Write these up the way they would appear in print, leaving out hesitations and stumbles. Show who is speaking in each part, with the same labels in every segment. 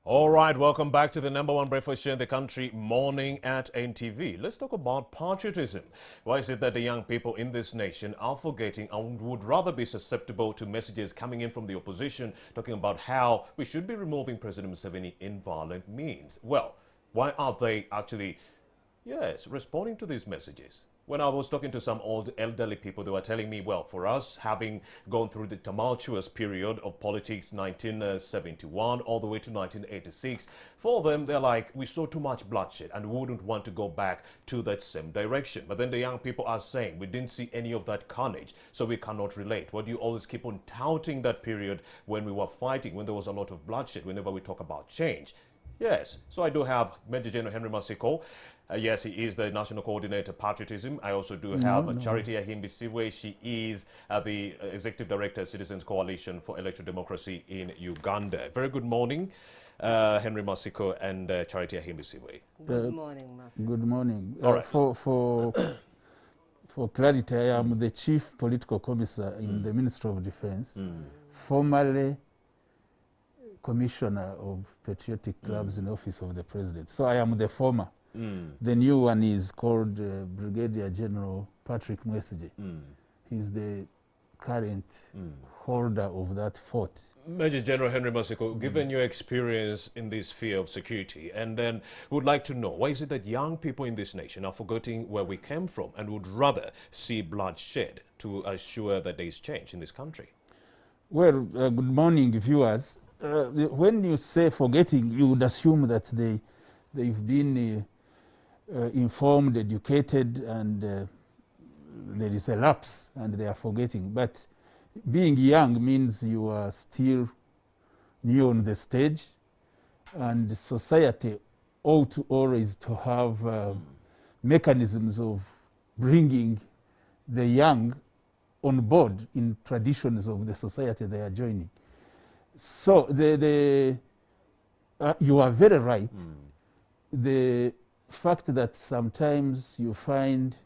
Speaker 1: All right, welcome back to the #1 breakfast show in the country, Morning at NTV. Let's talk about patriotism. Why is it that the young people in this nation are forgetting and would rather be susceptible to messages coming in from the opposition talking about how we should be removing President Museveni in violent means? Well, why are they actually, responding to these messages? When I was talking to some old elderly people, they were telling me, well, for us, having gone through the tumultuous period of politics, 1971 all the way to 1986, for them, they're like, we saw too much bloodshed and we wouldn't want to go back to that same direction. But then the young people are saying, we didn't see any of that carnage, so we cannot relate. Why do you always keep on touting that period when we were fighting, when there was a lot of bloodshed, whenever we talk about change? Yes, so I do have Major General Henry Masiko. Yes, he is the National Coordinator Patriotism. I also do have Charity Ahimbisiwe. She is the Executive Director, Citizens Coalition for Electoral Democracy in Uganda. Very good morning, Henry Masiko and Charity Ahimbisiwe.
Speaker 2: Good morning, Masiko.
Speaker 3: Good morning.
Speaker 1: All right.
Speaker 3: For clarity, I am the Chief Political Commissar in the Ministry of Defense, formerly Commissioner of Patriotic Clubs in the Office of the President. So I am the former. The new one is called Brigadier General Patrick Mwesigye. He's the current holder of that fort.
Speaker 1: Major General Henry Masiko, given your experience in this sphere of security, and then would like to know, why is it that young people in this nation are forgetting where we came from and would rather see bloodshed to assure that there is change in this country?
Speaker 3: Well, good morning, viewers. When you say forgetting, you would assume that they've been informed, educated, and there is a lapse and they are forgetting. But being young means you are still new on the stage, and society ought always to have mechanisms of bringing the young on board in traditions of the society they are joining. So you are very right. The fact that sometimes you find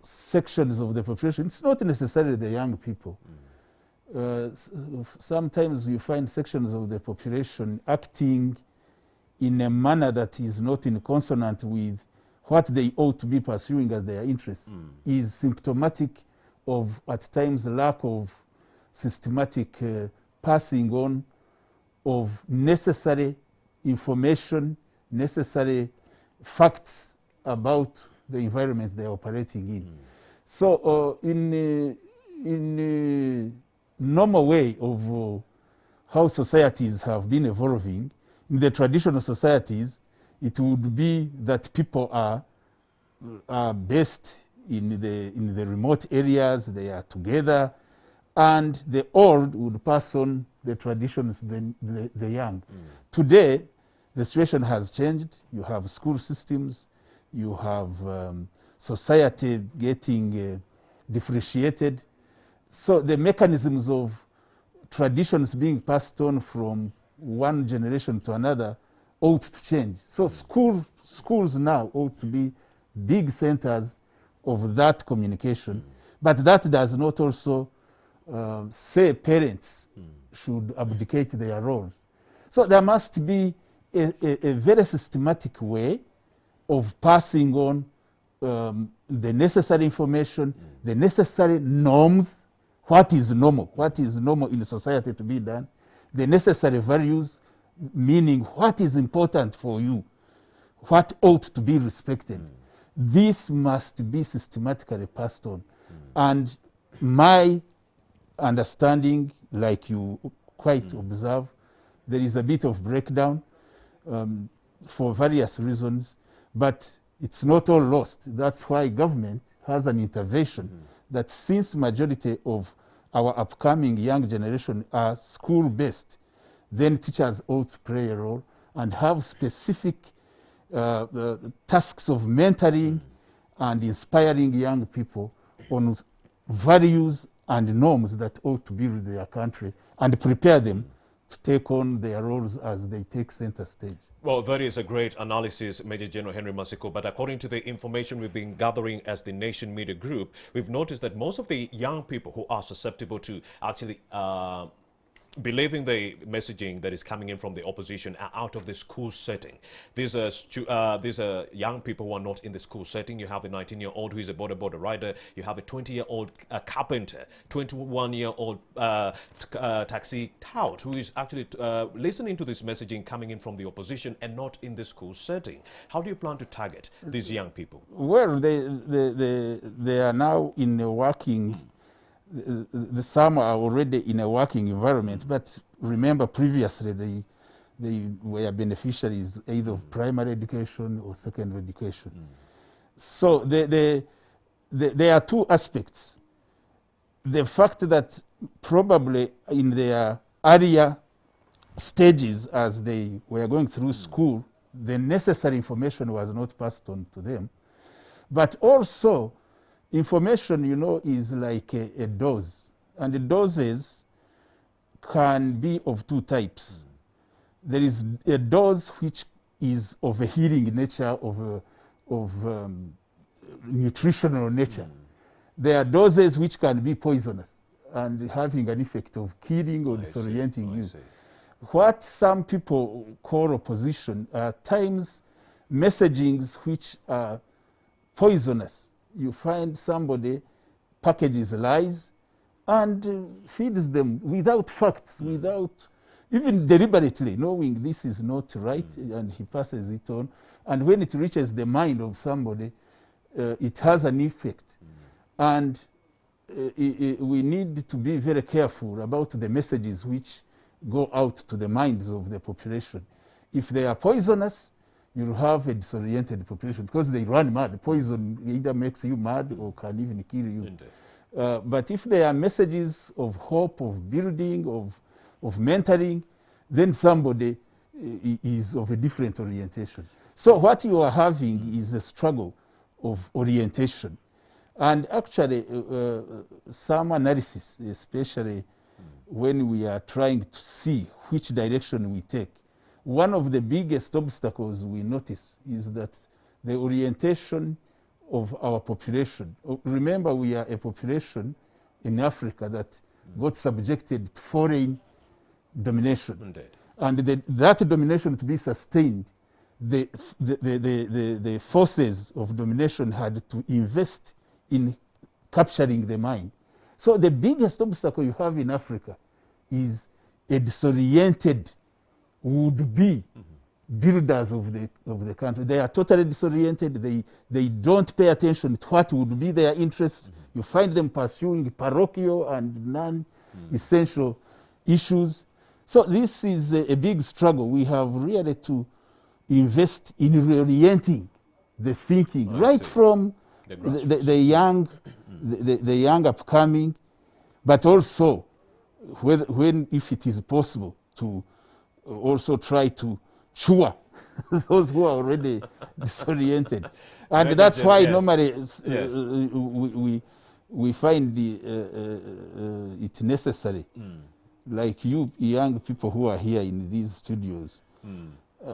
Speaker 3: sections of the population, it's not necessarily the young people. Sometimes you find sections of the population acting in a manner that is not in consonant with what they ought to be pursuing as their interests, is symptomatic of, at times, lack of systematic passing on of necessary information, necessary facts about the environment they are operating in. So in normal way of how societies have been evolving, in the traditional societies, it would be that people are based in the remote areas, they are together, and the old would pass on the traditions the young. Today, the situation has changed. You have school systems, you have society getting differentiated. So the mechanisms of traditions being passed on from one generation to another ought to change. So schools now ought to be big centers of that communication, but that does not also say parents should abdicate their roles. So there must be a very systematic way of passing on the necessary information, the necessary norms, what is normal in society to be done, the necessary values, meaning what is important for you, what ought to be respected. This must be systematically passed on. And my understanding, like you quite observe, there is a bit of breakdown for various reasons, but it's not all lost. That's why government has an intervention that, since majority of our upcoming young generation are school-based, then teachers ought to play a role and have specific tasks of mentoring and inspiring young people on values and norms that ought to be with their country, and prepare them to take on their roles as they take center stage.
Speaker 1: Well, that is a great analysis, Major General Henry Masiko, but according to the information we've been gathering as the Nation Media Group, we've noticed that most of the young people who are susceptible to actually believing the messaging that is coming in from the opposition are out of the school setting. These are young people who are not in the school setting. You have a 19-year-old who is a border rider. You have a 20-year-old carpenter, 21-year-old taxi tout who is actually listening to this messaging coming in from the opposition and not in the school setting. How do you plan to target these young people? Well,
Speaker 3: they are now in a working. Some are already in a working environment, but remember previously they were beneficiaries either of primary education or secondary education. So there are two aspects. The fact that probably in their earlier stages as they were going through school, the necessary information was not passed on to them. But also, information, you know, is like a dose. And the doses can be of two types. There is a dose which is of a healing nature, of nutritional nature. There are doses which can be poisonous and having an effect of killing or disorienting you. What some people call opposition are times messagings which are poisonous. You find somebody packages lies and feeds them without facts, without even deliberately knowing this is not right, and he passes it on. And when it reaches the mind of somebody, it has an effect. And we need to be very careful about the messages which go out to the minds of the population. If they are poisonous, you'll have a disoriented population because they run mad. Poison either makes you mad or can even kill you. But if there are messages of hope, of building, of mentoring, then somebody is of a different orientation. So what you are having is a struggle of orientation. And actually, some analysis, especially when we are trying to see which direction we take, one of the biggest obstacles we notice is that the orientation of our population. Remember, we are a population in Africa that got subjected to foreign domination. Indeed. And that domination to be sustained, the forces of domination had to invest in capturing the mind. So the biggest obstacle you have in Africa is a disoriented would-be builders of the country. They are totally disoriented. They don't pay attention to what would be their interests. You find them pursuing parochial and non-essential issues. So this is a big struggle. We have really to invest in reorienting the thinking right from the young, the young upcoming, but also when if it is possible to also try to cure those who are already disoriented. And that's why normally we find it necessary, like you young people who are here in these studios.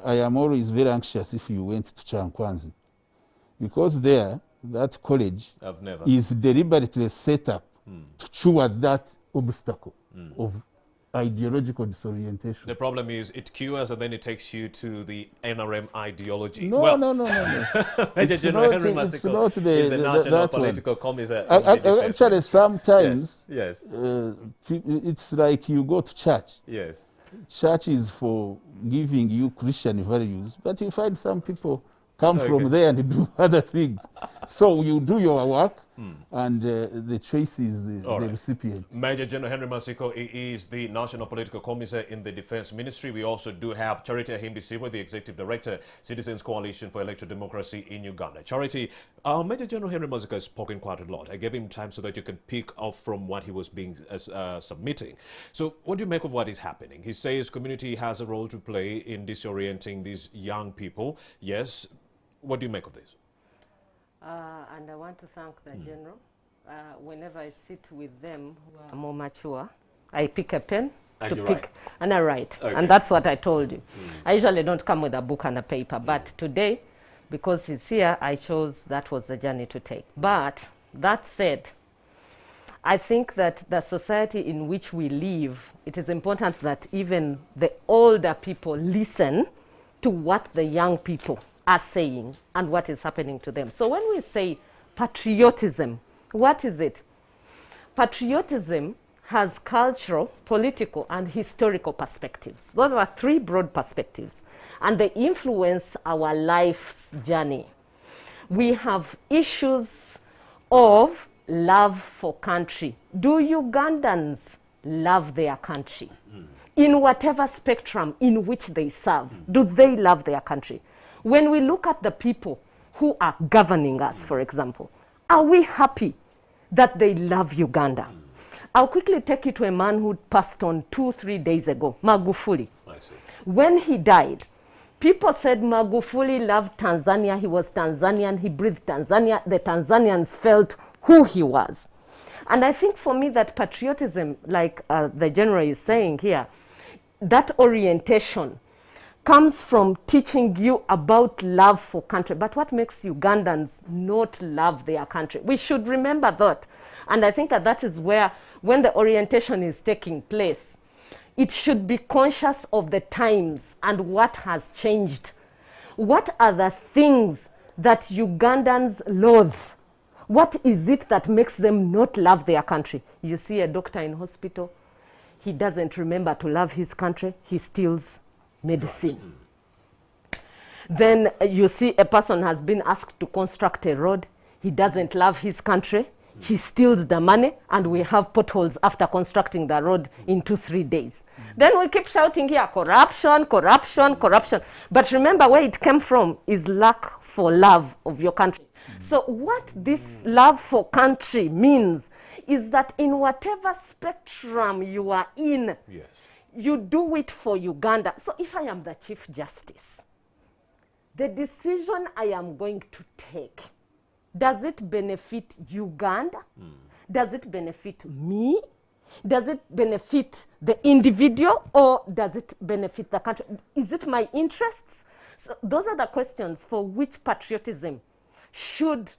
Speaker 3: I am always very anxious if you went to Chankwanzi, because there, that college is deliberately set up to cure that obstacle of ideological disorientation.
Speaker 1: The problem is it cures and then it takes you to the NRM ideology.
Speaker 3: No.
Speaker 1: It's not the national political commissar.
Speaker 3: Actually, sometimes it's like you go to church.
Speaker 1: Yes.
Speaker 3: Church is for giving you Christian values, but you find some people come from there and do other things. So you do your work, and the choice is the recipient.
Speaker 1: Major General Henry Masiko is the National Political Commissar in the Defense Ministry. We also do have Charity Ahimbisiwe, the Executive Director, Citizens Coalition for Electoral Democracy in Uganda. Charity, Major General Henry Masiko has spoken quite a lot. I gave him time so that you can pick off from what he was being submitting. So what do you make of what is happening? He says community has a role to play in disorienting these young people. Yes. What do you make of this?
Speaker 2: And I want to thank the General. Whenever I sit with them who are more mature, I pick a pen and I write. And that's what I told you. I usually don't come with a book and a paper, but today, because he's here, I chose that was the journey to take. But that said, I think that the society in which we live, it is important that even the older people listen to what the young people are saying and what is happening to them. So when we say patriotism, what is it? Patriotism has cultural, political, and historical perspectives. Those are three broad perspectives, and they influence our life's journey. We have issues of love for country. Do Ugandans love their country? In whatever spectrum in which they serve, do they love their country? When we look at the people who are governing us, for example, are we happy that they love Uganda? I'll quickly take you to a man who passed on 2-3 days ago, Magufuli.
Speaker 1: I see.
Speaker 2: When he died, people said Magufuli loved Tanzania, he was Tanzanian, he breathed Tanzania, the Tanzanians felt who he was. And I think for me that patriotism, like the general is saying here, that orientation comes from teaching you about love for country. But what makes Ugandans not love their country? We should remember that. And I think that is where, when the orientation is taking place, it should be conscious of the times and what has changed. What are the things that Ugandans loathe? What is it that makes them not love their country? You see a doctor in hospital, he doesn't remember to love his country, he steals medicine. Then you see a person has been asked to construct a road, he doesn't love his country, he steals the money, and we have potholes after constructing the road in 2-3 days. Then we keep shouting here, corruption, corruption, corruption. But remember, where it came from is lack for love of your country. So what this love for country means is that in whatever spectrum you are in,
Speaker 1: Yes.
Speaker 2: you do it for Uganda. So if I am the Chief Justice, the decision I am going to take, does it benefit Uganda? Does it benefit me? Does it benefit the individual, or does it benefit the country? Is it my interests? So those are the questions for which patriotism should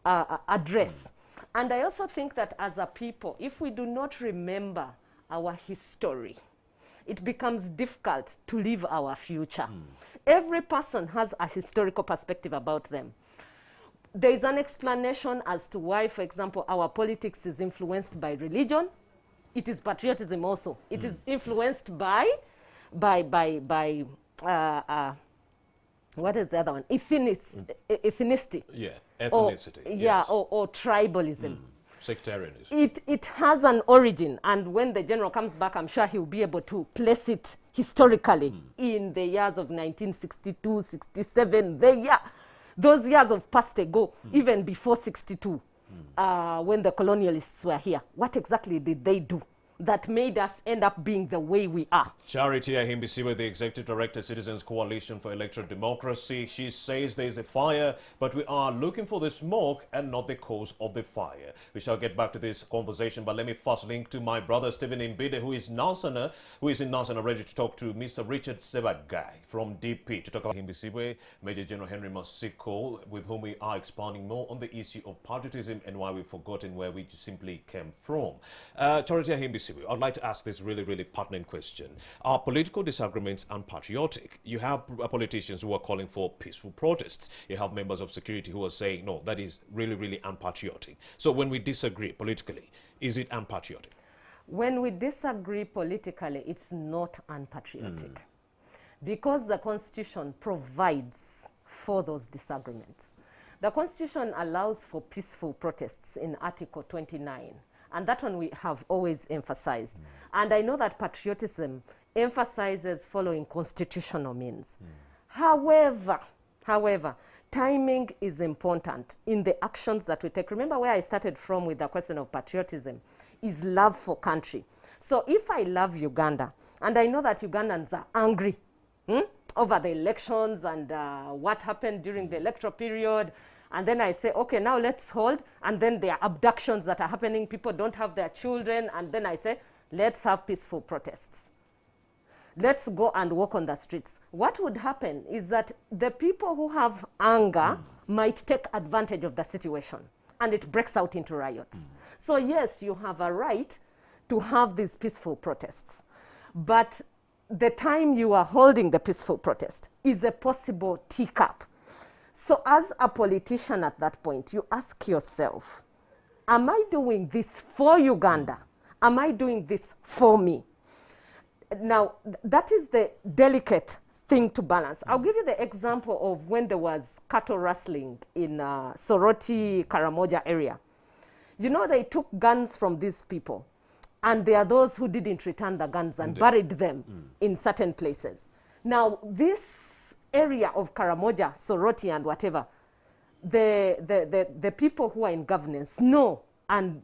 Speaker 2: address. And I also think that as a people, if we do not remember our history, it becomes difficult to live our future. Every person has a historical perspective about them. There is an explanation as to why, for example, our politics is influenced by religion. It is patriotism also. It is influenced by what is the other one? Ethnicity.
Speaker 1: Yeah, ethnicity.
Speaker 2: Or tribalism.
Speaker 1: Sectarianism.
Speaker 2: It has an origin, and when the general comes back, I'm sure he'll be able to place it historically in the years of 1962, 67, those years of past ago, even before 62, when the colonialists were here. What exactly did they do that made us end up being the way we are?
Speaker 1: Charity Ahimbisiwe, the Executive Director, Citizens Coalition for Electoral Democracy. She says there is a fire, but we are looking for the smoke and not the cause of the fire. We shall get back to this conversation, but let me first link to my brother Stephen Mbide, who is in Nansana, ready to talk to Mr. Richard Sebagai from DP to talk about Ahimbisiwe, Major General Henry Masiko, with whom we are expanding more on the issue of patriotism and why we've forgotten where we simply came from. Charity Ahimbisiwe, I'd like to ask this really, really pertinent question. Are political disagreements unpatriotic? You have politicians who are calling for peaceful protests. You have members of security who are saying, no, that is really, really unpatriotic. So when we disagree politically, is it unpatriotic?
Speaker 2: When we disagree politically, it's not unpatriotic. Because the Constitution provides for those disagreements. The Constitution allows for peaceful protests in Article 29. And that one we have always emphasized. And I know that patriotism emphasizes following constitutional means. However, timing is important in the actions that we take. Remember where I started from with the question of patriotism is love for country. So if I love Uganda, and I know that Ugandans are angry over the elections and what happened during the electoral period, and then I say, okay, now let's hold. And then there are abductions that are happening. People don't have their children. And then I say, let's have peaceful protests. Let's go and walk on the streets. What would happen is that the people who have anger might take advantage of the situation. and it breaks out into riots. So yes, you have a right to have these peaceful protests, but the time you are holding the peaceful protest is a possible teacup. So as a politician at that point, you ask yourself, am I doing this for Uganda? Am I doing this for me? Now, that is the delicate thing to balance. I'll give you the example of when there was cattle rustling in Soroti, Karamoja area. You know, they took guns from these people, and there are those who didn't return the guns and buried them in certain places. Now, this area of Karamoja, Soroti, and whatever, the people who are in governance know, and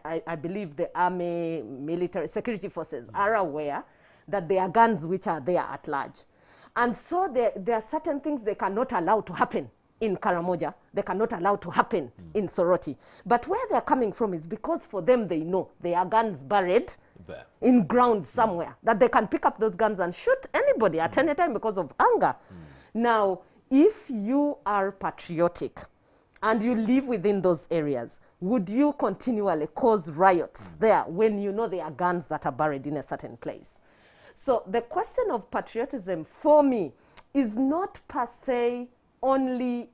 Speaker 2: I believe the army, military, security forces are aware that there are guns which are there at large. And so there are certain things they cannot allow to happen in Karamoja. They cannot allow to happen in Soroti. But where they're coming from is because for them they know there are guns buried there in ground somewhere, that they can pick up those guns and shoot anybody at any time because of anger. Now, if you are patriotic and you live within those areas, would you continually cause riots there when you know there are guns that are buried in a certain place? So the question of patriotism for me is not per se only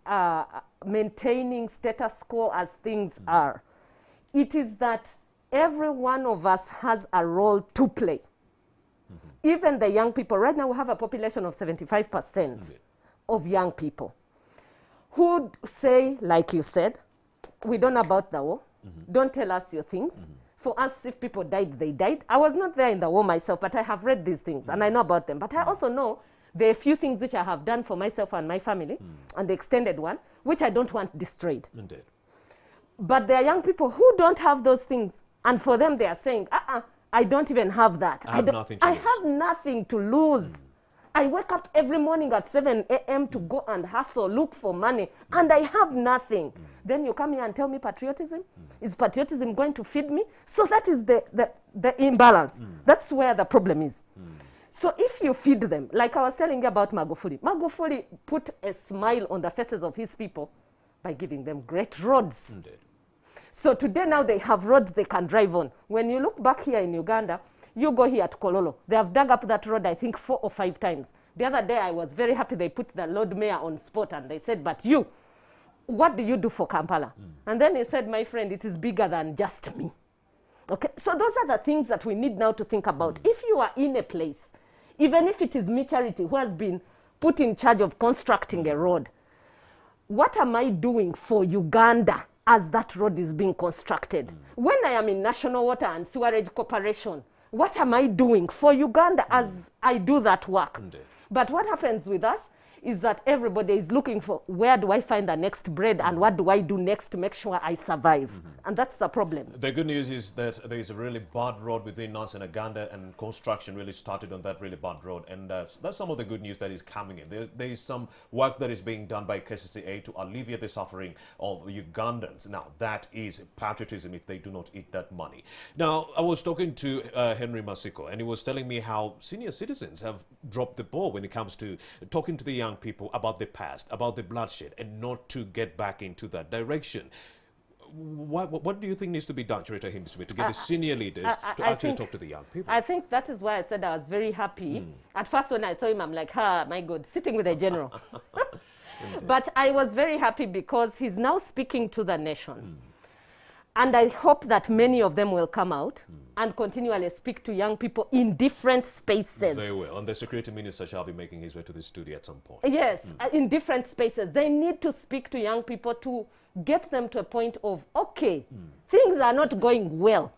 Speaker 2: maintaining status quo as things are. It is that every one of us has a role to play. Even the young people. Right now we have a population of 75% of young people who say, like you said, we don't know about the war. Don't tell us your things. For us, if people died, they died. I was not there in the war myself, but I have read these things and I know about them. But I also know there are a few things which I have done for myself and my family, and the extended one, which I don't want destroyed.
Speaker 1: Indeed.
Speaker 2: But there are young people who don't have those things, and for them they are saying, I don't even have that.
Speaker 1: I have
Speaker 2: nothing to lose. I wake up every morning at 7 a.m. to go and hustle, look for money, and I have nothing. Then you come here and tell me patriotism? Is patriotism going to feed me? So that is the imbalance. That's where the problem is. So if you feed them, like I was telling you about Magufuli, Magufuli put a smile on the faces of his people by giving them great roads.
Speaker 1: Indeed.
Speaker 2: So today now they have roads they can drive on. When you look back here in Uganda, you go here at Kololo. They have dug up that road, I think, 4 or 5 times. The other day, I was very happy they put the Lord Mayor on spot and they said, but you, what do you do for Kampala? And then he said, my friend, it is bigger than just me. Okay, so those are the things that we need now to think about. If you are in a place, even if it is me, Charity, who has been put in charge of constructing a road, what am I doing for Uganda as that road is being constructed? When I am in National Water and Sewerage Corporation, what am I doing for Uganda as I do that work?
Speaker 1: Indeed.
Speaker 2: But what happens with us is that everybody is looking for where do I find the next bread and what do I do next to make sure I survive? And that's the problem.
Speaker 1: The good news is that there is a really bad road between us and Uganda, and construction really started on that really bad road. And that's some of the good news that is coming in. There is some work that is being done by KCCA to alleviate the suffering of Ugandans. Now, that is patriotism if they do not eat that money. Now, I was talking to Henry Masiko, and he was telling me how senior citizens have dropped the ball when it comes to talking to the young people about the past, about the bloodshed, and not to get back into that direction. What do you think needs to be done, Charita Hindiswe, to get the senior leaders to actually talk to the young people?
Speaker 2: I think that is why I said I was very happy. At first when I saw him, I'm like, my God, sitting with a general. But I was very happy because he's now speaking to the nation. And I hope that many of them will come out and continually speak to young people in different spaces.
Speaker 1: They will. And the security minister shall be making his way to the studio at some point.
Speaker 2: Yes, in different spaces. They need to speak to young people to get them to a point of, okay, things are not going well,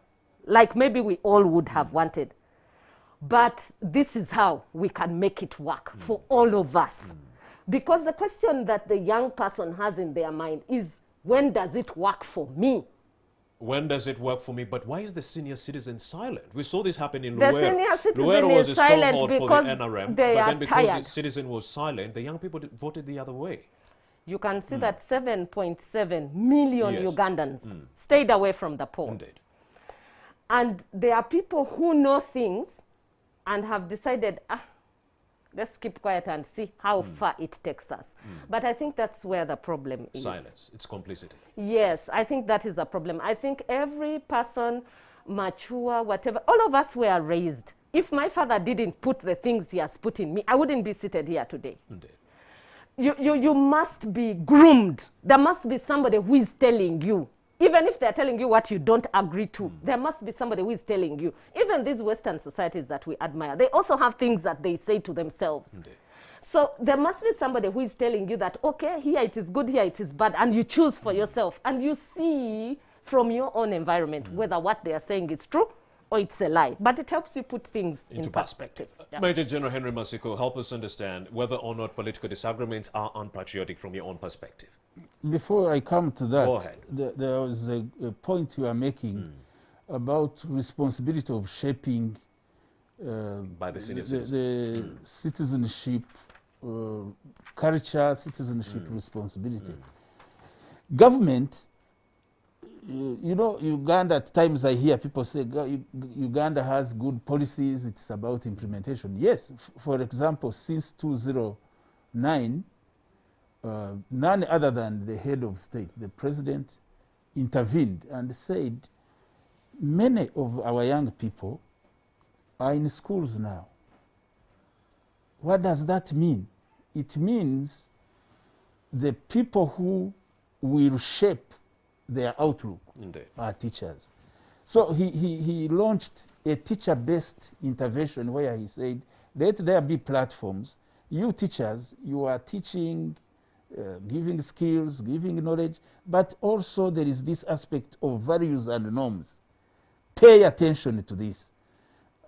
Speaker 2: like maybe we all would have wanted. But this is how we can make it work for all of us. Because the question that the young person has in their mind is, when does it work for me?
Speaker 1: When does it work for me? But why is the senior citizen silent? We saw this happen in
Speaker 2: Luwero.
Speaker 1: The
Speaker 2: senior citizen
Speaker 1: Luwero was
Speaker 2: is
Speaker 1: a stronghold
Speaker 2: silent
Speaker 1: for
Speaker 2: because
Speaker 1: the NRM,
Speaker 2: they
Speaker 1: but
Speaker 2: are
Speaker 1: then because
Speaker 2: tired.
Speaker 1: the citizen was silent, the young people voted the other way.
Speaker 2: You can see that 7.7 million
Speaker 1: Yes.
Speaker 2: Ugandans stayed away from the poll.
Speaker 1: Indeed.
Speaker 2: And there are people who know things and have decided, Let's keep quiet and see how far it takes us. But I think that's where the problem is.
Speaker 1: Silence. It's complicity.
Speaker 2: Yes, I think that is a problem. I think every person, mature, whatever, all of us were raised. If my father didn't put the things he has put in me, I wouldn't be seated here today.
Speaker 1: Indeed.
Speaker 2: You must be groomed. There must be somebody who is telling you. Even if they're telling you what you don't agree to, there must be somebody who is telling you. Even these Western societies that we admire, they also have things that they say to themselves.
Speaker 1: Indeed.
Speaker 2: So there must be somebody who is telling you that, okay, here it is good, here it is bad, and you choose for yourself. And you see from your own environment whether what they are saying is true or it's a lie. But it helps you put things into perspective. Yeah.
Speaker 1: Major General Henry Masiko, help us understand whether or not political disagreements are unpatriotic from your own perspective.
Speaker 3: Before I come to that,
Speaker 1: Go ahead.
Speaker 3: there was a point you are making about responsibility of shaping
Speaker 1: By the senior
Speaker 3: the citizenship culture, citizenship responsibility. Government, you know, Uganda, at times I hear people say Uganda has good policies, it's about implementation. Yes, for example, since 2009, none other than the head of state, the president, intervened and said, many of our young people are in schools now. What does that mean? It means the people who will shape their outlook
Speaker 1: Indeed.
Speaker 3: are teachers. So he launched a teacher-based intervention where he said, let there be platforms. You teachers, you are teaching, giving skills, giving knowledge, but also there is this aspect of values and norms. Pay attention to this.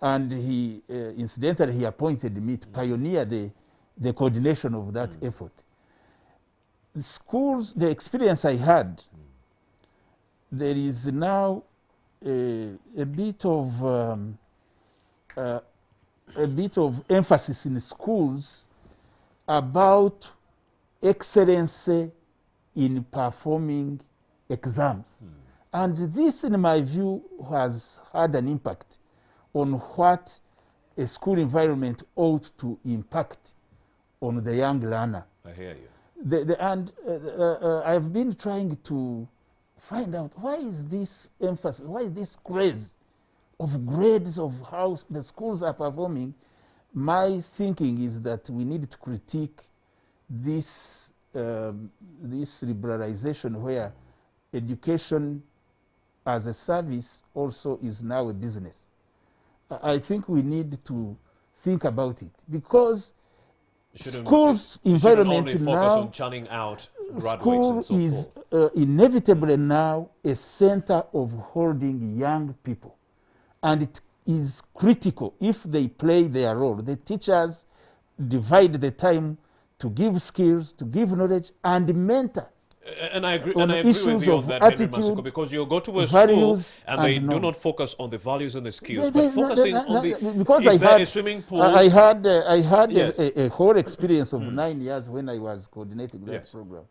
Speaker 3: And he, incidentally, he appointed me to pioneer the coordination of that effort. The schools, the experience I had, there is now a bit of emphasis in schools about excellence in performing exams. And this, in my view, has had an impact on what a school environment ought to impact on the young learner.
Speaker 1: I hear you.
Speaker 3: I've been trying to find out, why is this emphasis, why is this craze of grades of how the schools are performing? My thinking is that we need to critique this liberalization where education as a service also is now a business. I think we need to think about it, because schools environment
Speaker 1: only focus
Speaker 3: now,
Speaker 1: on churning out graduates
Speaker 3: school
Speaker 1: and so
Speaker 3: is
Speaker 1: forth.
Speaker 3: Inevitably now a center of holding young people, and it is critical if they play their role. The teachers divide the time to give skills, to give knowledge, and mentor.
Speaker 1: And I agree,
Speaker 3: on
Speaker 1: with
Speaker 3: issues
Speaker 1: you on
Speaker 3: of
Speaker 1: that, Henry
Speaker 3: attitude,
Speaker 1: Masiko, because you go to a school
Speaker 3: values,
Speaker 1: and they
Speaker 3: and
Speaker 1: do not
Speaker 3: norms.
Speaker 1: focus on the values and the skills, but focusing on the,
Speaker 3: because
Speaker 1: is
Speaker 3: I
Speaker 1: there
Speaker 3: had
Speaker 1: a swimming pool?
Speaker 3: I had
Speaker 1: Yes.
Speaker 3: a whole experience of 9 years when I was coordinating that
Speaker 1: Yes.
Speaker 3: program.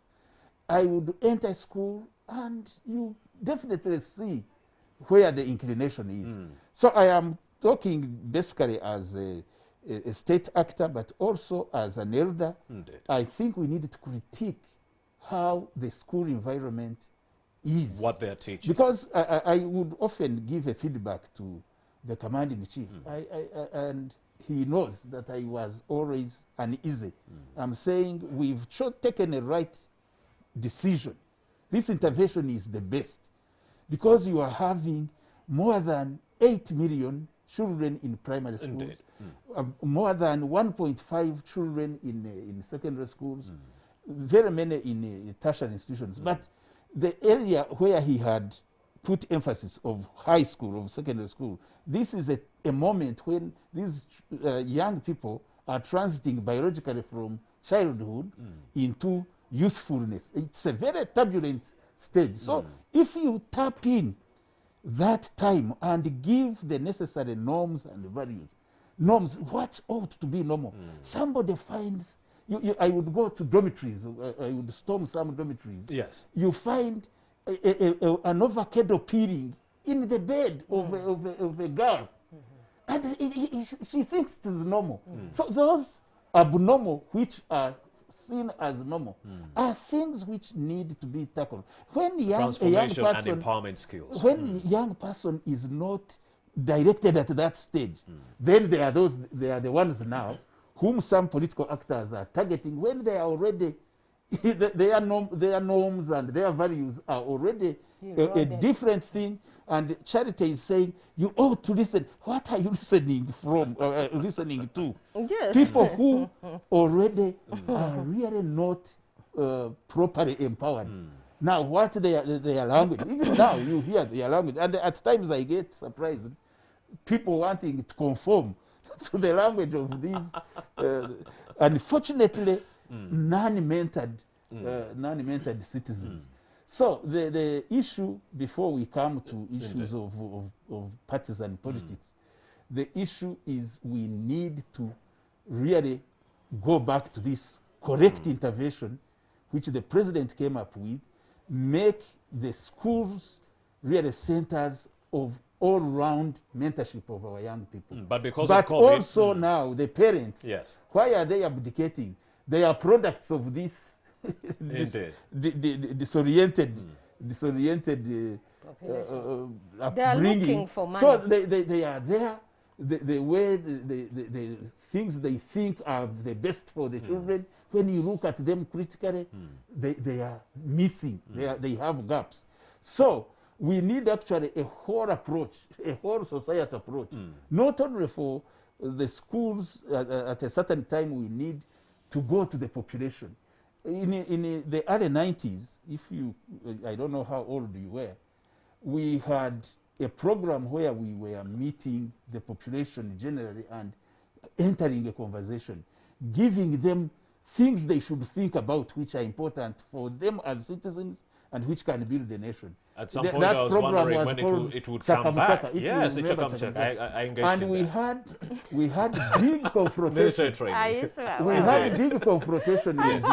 Speaker 3: I would enter school and you definitely see where the inclination is. So I am talking basically as a state actor, but also as an elder.
Speaker 1: Indeed.
Speaker 3: I think we need to critique how the school environment is.
Speaker 1: What they are teaching.
Speaker 3: Because I would often give a feedback to the commanding-in-chief, and he knows that I was always uneasy. I'm saying we've taken a right decision. This intervention is the best, because you are having more than 8 million children in primary schools, more than 1.5 children in secondary schools, very many in tertiary institutions. But the area where he had put emphasis of high school, of secondary school, this is a moment when these young people are transiting biologically from childhood into youthfulness. It's a very turbulent stage. So if you tap in that time and give the necessary norms and values, what ought to be normal, somebody finds, I would go to dormitories, I would storm some dormitories.
Speaker 1: Yes.
Speaker 3: You find an avocado peeling in the bed of a girl. And she thinks it is normal. So those abnormal, which are seen as normal, are things which need to be tackled. When a young person,
Speaker 1: and empowerment skills.
Speaker 3: When a young person is not directed at that stage, then they are the ones now whom some political actors are targeting when they are already their norms and their values are already a different thing. And Charity is saying, you ought to listen. What are you listening from? Listening to?
Speaker 2: Yes.
Speaker 3: People who already are really not properly empowered. Now, what their language, even now you hear their language, and at times I get surprised, people wanting to conform to the language of these, unfortunately, non-mentored citizens. So the issue, before we come to issues of partisan politics, the issue is we need to really go back to this correct intervention, which the president came up with, make the schools really centers of all-round mentorship of our young people.
Speaker 1: But because of COVID,
Speaker 3: also now the parents,
Speaker 1: yes,
Speaker 3: why are they abdicating? They are products of this disoriented
Speaker 2: upbringing. For money.
Speaker 3: So they are there. The way the things they think are the best for the children, when you look at them critically, they are missing. They have gaps. So we need actually a whole approach, a whole society approach, not only for the schools. At a certain time, we need to go to the population. In the early 90s, I don't know how old you were, we had a program where we were meeting the population generally and entering a conversation, giving them things they should think about which are important for them as citizens and which can build the nation.
Speaker 1: At some point, I was wondering when it would come back. Yes, it's I engaged
Speaker 3: and
Speaker 1: in
Speaker 3: we had big confrontation. We had big confrontation with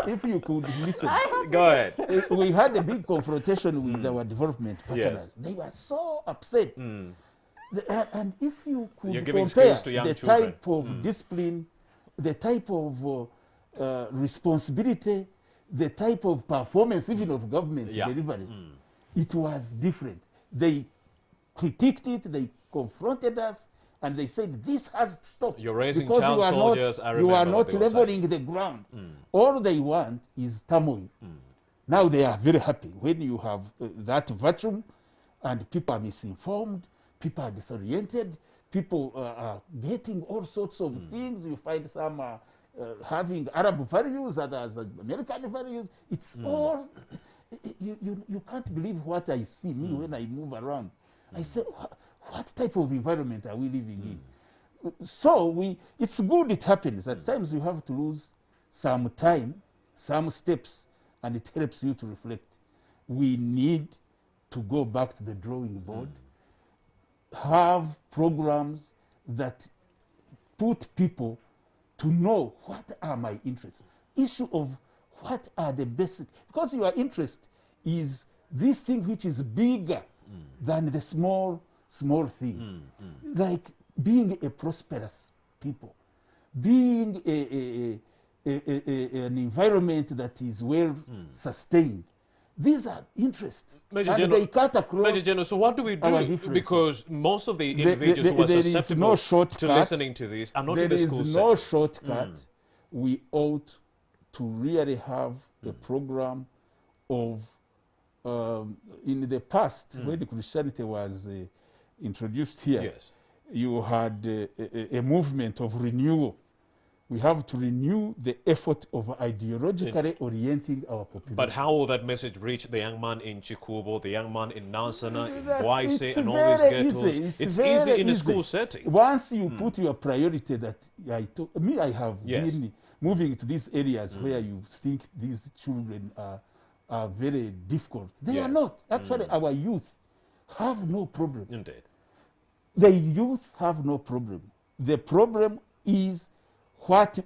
Speaker 3: if you could listen.
Speaker 1: Go ahead.
Speaker 3: We had a big confrontation with our development partners. Yes. They were so upset. And if you could compare the type of discipline, the type of responsibility, the type of performance, even of government delivery, it was different. They critiqued it, they confronted us, and they said, this has to stop.
Speaker 1: You're raising child soldiers,
Speaker 3: you are not leveling the ground. All they want is turmoil. Now they are very happy when you have that vacuum, and people are misinformed, people are disoriented, people are getting all sorts of things. You find some having Arab values, others American values. It's all, you can't believe what I see when I move around. I say, what type of environment are we living in? So it's good it happens. At times you have to lose some time, some steps, and it helps you to reflect. We need to go back to the drawing board, have programs that put people to know what are my interests. Issue of what are the basic, because your interest is this thing which is bigger than the small thing. Like being a prosperous people, being an environment that is well sustained. These are interests,
Speaker 1: Major
Speaker 3: and
Speaker 1: General,
Speaker 3: they cut across.
Speaker 1: Major General, so what do we do? Because most of the individuals who are susceptible to listening to this are not in the school setting.
Speaker 3: There is no shortcut. We ought to really have a program of, in the past, when Christianity was introduced here, you had a movement of renewal. We have to renew the effort of ideologically orienting our population.
Speaker 1: But how will that message reach the young man in Chikubo, the young man in Nansana, in Boise, and all these ghettos? It's easy in a school setting.
Speaker 3: Once you put your priority that I have been moving to these areas where you think these children are very difficult. They are not. Actually, our youth have no problem.
Speaker 1: Indeed.
Speaker 3: The youth have no problem. The problem is what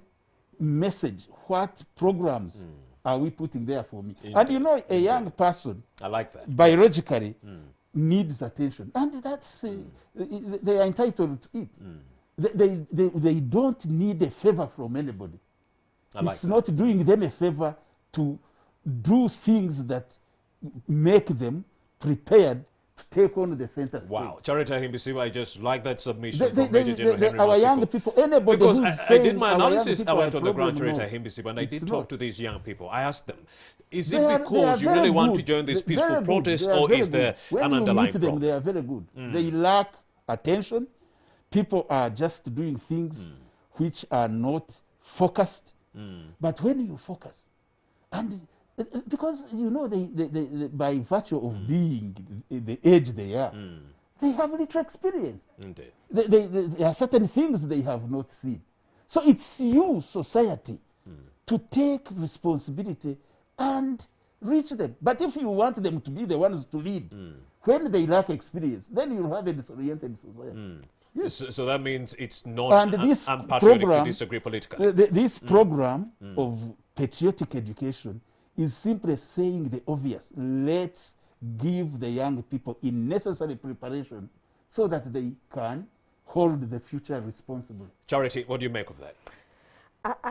Speaker 3: message, what programs are we putting there for me? Indeed. And you know, a young person,
Speaker 1: I like that,
Speaker 3: biologically needs attention. And that's, they are entitled to it. they don't need a favor from anybody. It's not doing them a favor to do things that make them prepared to take on the center stage.
Speaker 1: Wow, Charity Himbisiwa, I just like that submission from Major General Henry
Speaker 3: our young people, anybody
Speaker 1: because
Speaker 3: who's
Speaker 1: I did my analysis, I went on the ground,
Speaker 3: no,
Speaker 1: Charity Himbisiwa, and I did talk to these young people. I asked them, is it
Speaker 3: they
Speaker 1: because you really want to join this peaceful protest, or is there an underlying problem?
Speaker 3: When you meet them, they are very good. They lack attention. People are just doing things which are not focused. But when you focus, and because you know they by virtue of being the age they are, they have little experience.
Speaker 1: Indeed.
Speaker 3: There are certain things they have not seen. So it's you, society, to take responsibility and reach them. But if you want them to be the ones to lead, when they lack experience, then you'll have a disoriented society. Yes.
Speaker 1: So that means it's not
Speaker 3: unpatriotic
Speaker 1: to disagree politically.
Speaker 3: This program of patriotic education is simply saying the obvious. Let's give the young people in necessary preparation so that they can hold the future responsible.
Speaker 1: Charity, what do you make of that?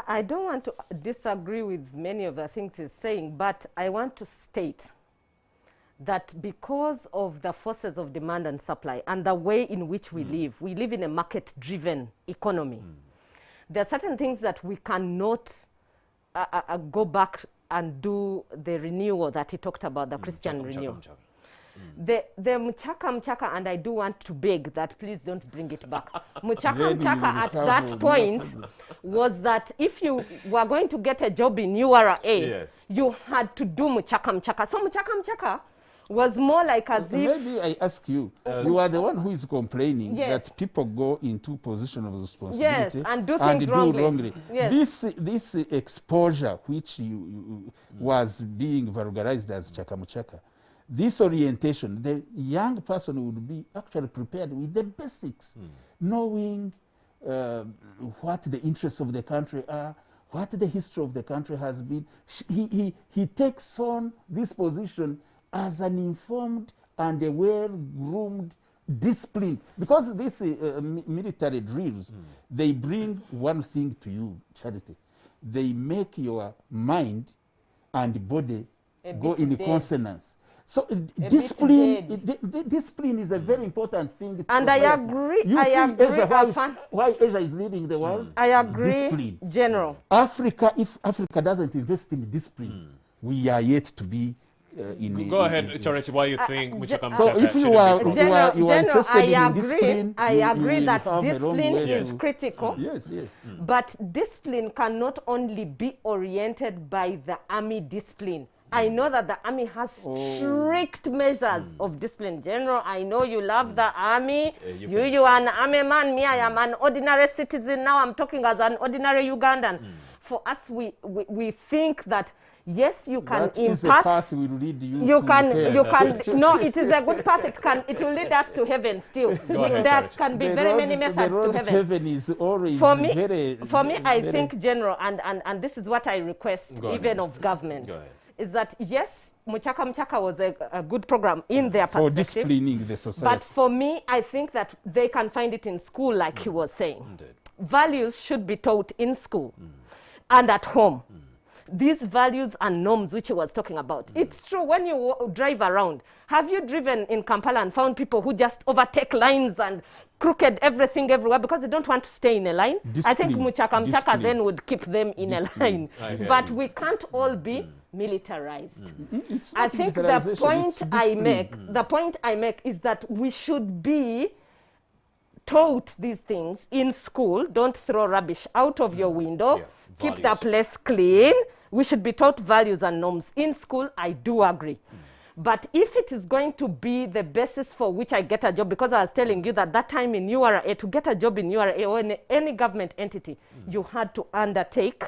Speaker 2: I don't want to disagree with many of the things he's saying, but I want to state that because of the forces of demand and supply and the way in which we live in a market-driven economy. There are certain things that we cannot go back and do the renewal that he talked about, the Christian renewal. The mchaka, and I do want to beg that please don't bring it back. Mchaka at that point was that if you were going to get a job in URA, you had to do mchaka. So mchaka was more like as if...
Speaker 3: Maybe I ask you, you are the one who is complaining that people go into position of responsibility
Speaker 2: and do things wrongly.
Speaker 3: Yes. This exposure which was being vulgarized as chakamuchaka, this orientation, the young person would be actually prepared with the basics, knowing what the interests of the country are, what the history of the country has been. He takes on this position as an informed and a well-groomed discipline. Because these military drills, they bring one thing to you, Charity. They make your mind and body go in consonance. So discipline is a very important thing.
Speaker 2: And I agree.
Speaker 3: Why Asia is leading the world?
Speaker 2: I agree,
Speaker 3: discipline.
Speaker 2: General.
Speaker 3: Africa, if Africa doesn't invest in discipline, we are yet to be
Speaker 1: Go ahead, Charity, why you think Muchaka
Speaker 3: so if you are interested in discipline,
Speaker 2: I agree that discipline is critical.
Speaker 3: Yes.
Speaker 2: But discipline cannot only be oriented by the army discipline. I know that the army has strict measures of discipline. General, I know you love the army. You are an army man. Me, I am an ordinary citizen. Now I'm talking as an ordinary Ugandan. For us, we think that yes, you can
Speaker 3: that
Speaker 2: impart.
Speaker 3: Is a path will lead you
Speaker 2: no, it is a good path. It will lead us to heaven still. There can be very many methods to heaven.
Speaker 3: Heaven is always
Speaker 2: for me, I
Speaker 3: very
Speaker 2: think, General, and this is what I request even of government, is that yes, Muchaka was a good program in their perspective.
Speaker 3: For disciplining the society.
Speaker 2: But for me, I think that they can find it in school, like he was saying. Values should be taught in school and at home. These values and norms which he was talking about. It's true, when you drive around, have you driven in Kampala and found people who just overtake lines and crooked everything everywhere because they don't want to stay in a line? I think Muchaka then would keep them in a line. But we can't all be militarized. I think the point I make is that we should be taught these things in school. Don't throw rubbish out of your window. Keep the place clean. We should be taught values and norms in school. I do agree. But if it is going to be the basis for which I get a job, because I was telling you that time in URA, to get a job in URA or in any government entity, you had to undertake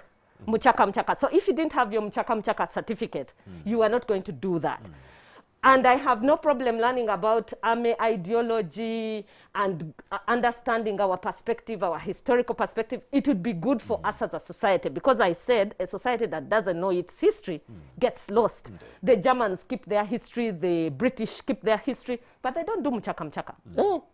Speaker 2: Muchaka. So if you didn't have your Muchaka certificate, you are not going to do that. And I have no problem learning about army ideology and understanding our perspective, our historical perspective. It would be good for us as a society, because I said a society that doesn't know its history gets lost. The Germans keep their history, the British keep their history, but they don't do Muchaka.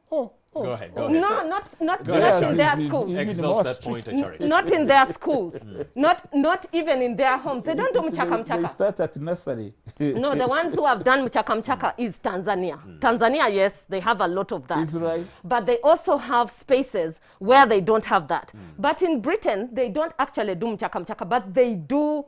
Speaker 1: Go ahead. Go
Speaker 2: No,
Speaker 1: ahead.
Speaker 2: not
Speaker 3: Yes,
Speaker 2: in their
Speaker 3: it's
Speaker 2: schools.
Speaker 3: even
Speaker 1: Exhaust
Speaker 3: more
Speaker 1: that point,
Speaker 3: strict.
Speaker 1: Charity.
Speaker 2: Not in their schools. Not even in their homes. They don't do mchaka
Speaker 3: They
Speaker 2: mchaka.
Speaker 3: start at nursery.
Speaker 2: No, the ones who have done mchaka mchaka is Tanzania. Tanzania, yes, they have a lot of that.
Speaker 3: Israel.
Speaker 2: But they also have spaces where they don't have that. But in Britain, they don't actually do mchaka mchaka, but they do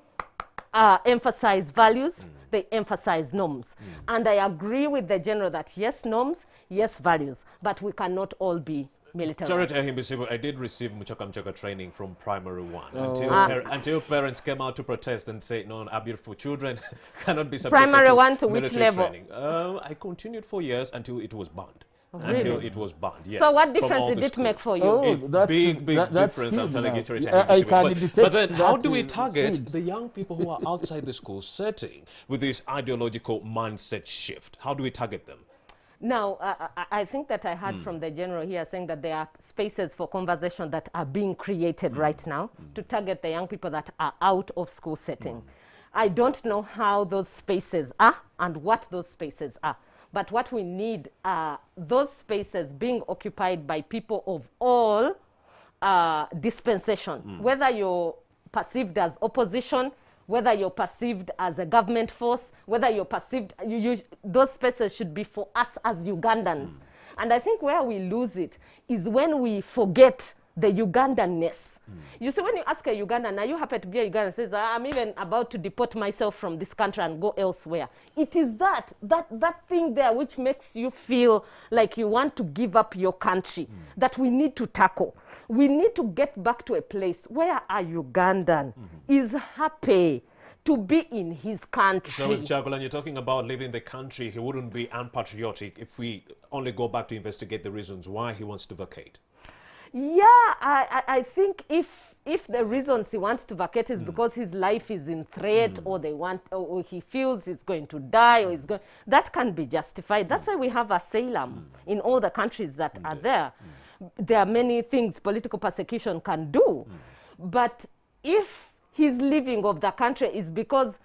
Speaker 2: emphasize values. They emphasize norms. And I agree with the general that yes, norms, yes, values, but we cannot all be military.
Speaker 1: Charity Ahimbisibu, I did receive Mchaka Mchaka training from primary one until parents came out to protest and say, no, our beautiful children cannot be subjected
Speaker 2: Primary
Speaker 1: to
Speaker 2: one to which
Speaker 1: military
Speaker 2: level?
Speaker 1: training. I continued for years until it was banned.
Speaker 2: Really?
Speaker 1: Until it was banned, yes.
Speaker 2: So what
Speaker 1: from
Speaker 2: difference
Speaker 1: all
Speaker 2: did
Speaker 1: the
Speaker 2: it make
Speaker 1: schools.
Speaker 2: for you?
Speaker 1: Big
Speaker 3: that's
Speaker 1: difference, I'm
Speaker 3: huge
Speaker 1: telling
Speaker 3: now.
Speaker 1: you, Charity
Speaker 3: I
Speaker 1: Ahimbisibu.
Speaker 3: can detect
Speaker 1: But then how
Speaker 3: that
Speaker 1: do we target
Speaker 3: seed.
Speaker 1: the young people who are outside the school setting with this ideological mindset shift? How do we target them?
Speaker 2: Now, I think that I heard from the general here saying that there are spaces for conversation that are being created right now to target the young people that are out of school setting. I don't know how those spaces are and what those spaces are. But what we need are those spaces being occupied by people of all dispensation, whether you're perceived as opposition, whether you're perceived as a government force, whether you're perceived, those spaces should be for us as Ugandans. And I think where we lose it is when we forget the Ugandanness. You see, when you ask a Ugandan, are you happy to be a Ugandan? Says, I'm even about to deport myself from this country and go elsewhere. It is that thing there which makes you feel like you want to give up your country that we need to tackle. We need to get back to a place where a Ugandan is happy to be in his country.
Speaker 1: So with Chagulan, you're talking about leaving the country. He wouldn't be unpatriotic if we only go back to investigate the reasons why he wants to vacate.
Speaker 2: Yeah, I think if the reasons he wants to vacate is because his life is in threat or they want or he feels he's going to die or he's going, that can be justified. That's why we have asylum in all the countries that are there. There are many things political persecution can do. But if his leaving of the country is because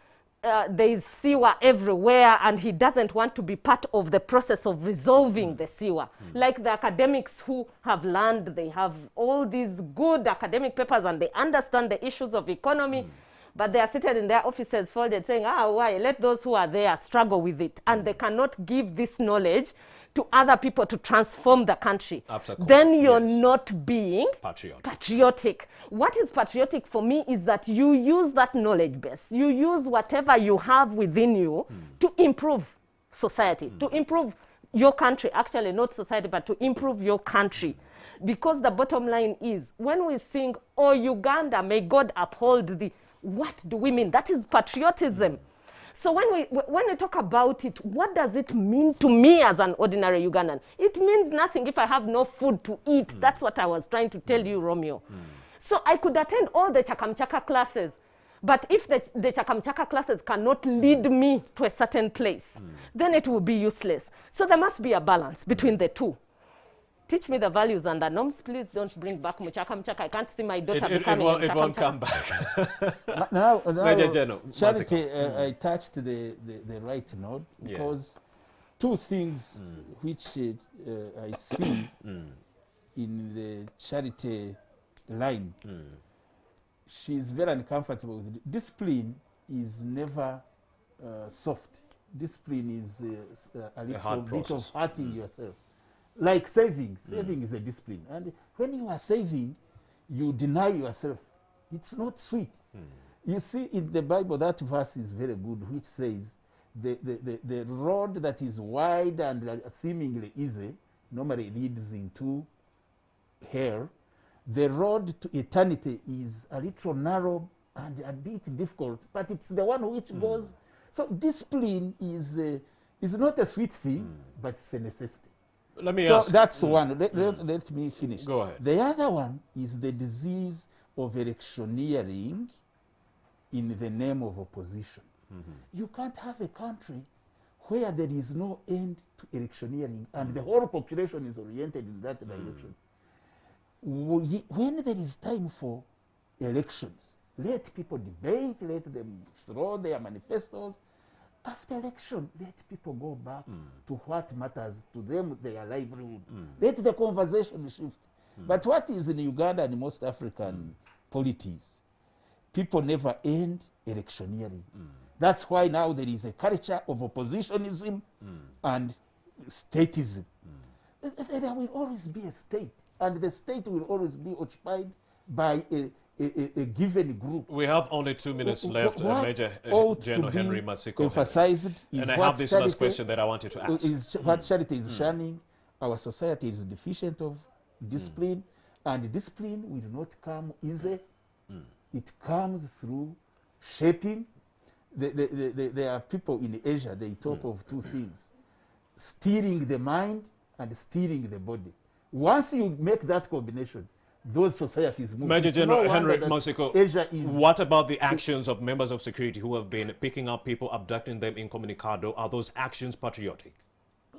Speaker 2: there is sewer everywhere and he doesn't want to be part of the process of resolving the sewer. Like the academics who have learned, they have all these good academic papers and they understand the issues of economy, but they are seated in their offices folded saying, why, let those who are there struggle with it. And they cannot give this knowledge to other people to transform the country. Then you're not being patriotic. What is patriotic for me is that you use that knowledge base. You use whatever you have within you to improve society, to improve your country. Actually, not society, but to improve your country. Because the bottom line is, when we sing, oh, Uganda, may God uphold thee, what do we mean? That is patriotism. So when we talk about it, what does it mean to me as an ordinary Ugandan? It means nothing if I have no food to eat. That's what I was trying to tell you, Romeo. So I could attend all the Chakamchaka classes, but if the Chakamchaka classes cannot lead me to a certain place, then it will be useless. So there must be a balance between the two. Teach me the values and the norms. Please don't bring back Mchaka Mchaka. I can't see my daughter becoming a Mchaka Mchaka.
Speaker 1: It won't come back.
Speaker 3: now
Speaker 1: General,
Speaker 3: Charity, I touched the right note because two things which I see in the Charity line. She's very uncomfortable with it. Discipline is never soft. Discipline is a little bit of hurting yourself. Like saving. Saving is a discipline. And when you are saving, you deny yourself. It's not sweet. You see in the Bible, that verse is very good, which says, the road that is wide and seemingly easy normally leads into hell. The road to eternity is a little narrow and a bit difficult, but it's the one which goes. So discipline is not a sweet thing, but it's a necessity.
Speaker 1: Let me ask.
Speaker 3: So that's one. Let me finish.
Speaker 1: Go ahead.
Speaker 3: The other one is the disease of electioneering in the name of opposition. You can't have a country where there is no end to electioneering and the whole population is oriented in that direction. When there is time for elections, let people debate, let them throw their manifestos, After election, let people go back to what matters to them, their livelihood. Let the conversation shift. But what is in Uganda and most African polities, people never end electioneering. That's why now there is a culture of oppositionism and statism. There will always be a state, and the state will always be occupied by a given group.
Speaker 1: We have only 2 minutes left, Major General Henry Masiko.
Speaker 3: Emphasized is
Speaker 1: and I have this last question that I wanted to ask.
Speaker 3: Is what charity is shunning. Our society is deficient of discipline, and discipline will not come easy. It comes through shaping. There are people in Asia, they talk of two things: steering the mind and steering the body. Once you make that combination, those societies move.
Speaker 1: Major General Henry Masiko,
Speaker 3: Asia is
Speaker 1: what about the actions of members of security who have been picking up people, abducting them incommunicado? Are those actions patriotic?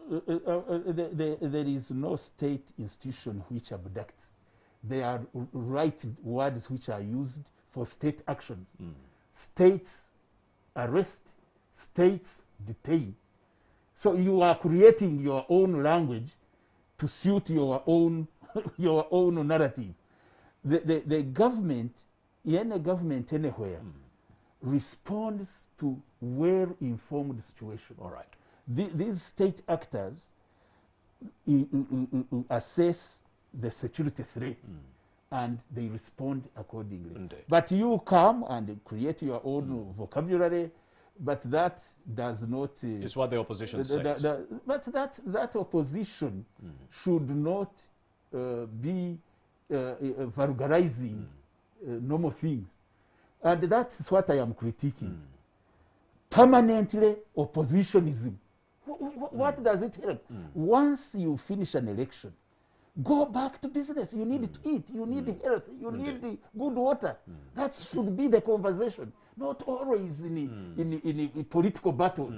Speaker 3: There is no state institution which abducts. There are right words which are used for state actions. States arrest, states detain. So you are creating your own language to suit your own your own narrative. The government, any government anywhere, responds to well-informed situations.
Speaker 1: All right.
Speaker 3: These state actors assess the security threat and they respond accordingly.
Speaker 1: Indeed.
Speaker 3: But you come and create your own vocabulary, but that does not...
Speaker 1: it's what the opposition says.
Speaker 3: But that opposition should not be vulgarizing normal things. And that's what I am critiquing. Permanently oppositionism. What does it help? Once you finish an election, go back to business. You need to eat, you need health, you need good water. That should be the conversation, not always in political battles.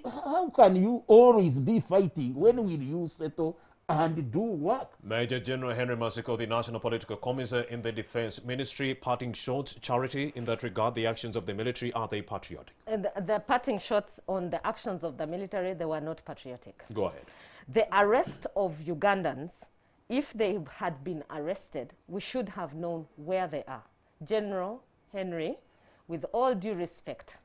Speaker 3: How can you always be fighting? When will you settle and do work?
Speaker 1: Major General Henry Masiko, the National Political Commissar in the Defense Ministry, parting shots, Charity, in that regard, the actions of the military, are they patriotic?
Speaker 2: The parting shots on the actions of the military, they were not patriotic.
Speaker 1: Go ahead.
Speaker 2: The arrest of Ugandans, if they had been arrested, we should have known where they are. General Henry, with all due respect,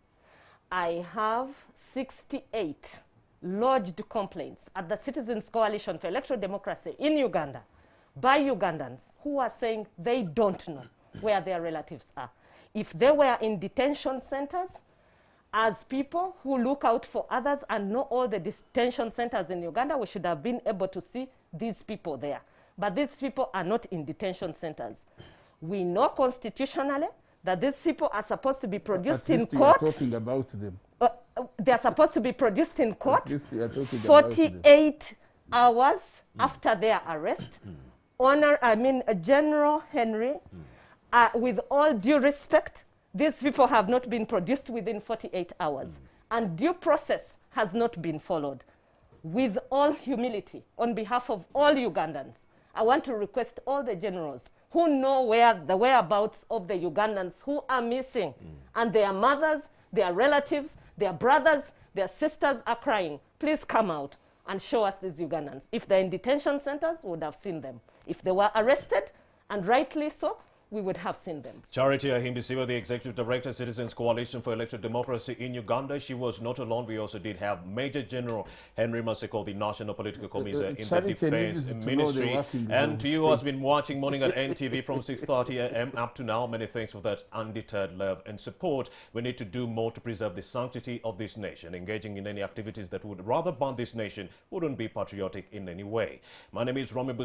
Speaker 2: I have 68 lodged complaints at the Citizens Coalition for Electoral Democracy in Uganda by Ugandans who are saying they don't know where their relatives are. If they were in detention centers, as people who look out for others and know all the detention centers in Uganda, we should have been able to see these people there. But these people are not in detention centers. We know constitutionally that these people are supposed to be produced in court.
Speaker 3: Talking about them.
Speaker 2: They're supposed to be produced in court 48 hours after their arrest. General Henry, with all due respect, these people have not been produced within 48 hours. And due process has not been followed. With all humility, on behalf of all Ugandans, I want to request all the generals who know where the whereabouts of the Ugandans who are missing, and their mothers, their relatives, their brothers, their sisters are crying. Please come out and show us these Ugandans. If they're in detention centers, we would have seen them. If they were arrested, and rightly so, we would have seen them.
Speaker 1: Charity Ahimbisiwa, the Executive Director, Citizens Coalition for Electoral Democracy in Uganda. She was not alone. We also did have Major General Henry Masiko, the National Political Commissar in the Defense Ministry. And to you who has been watching Morning at NTV from 6:30 a.m. up to now, many thanks for that undeterred love and support. We need to do more to preserve the sanctity of this nation. Engaging in any activities that would rather burn this nation wouldn't be patriotic in any way. My name is Romy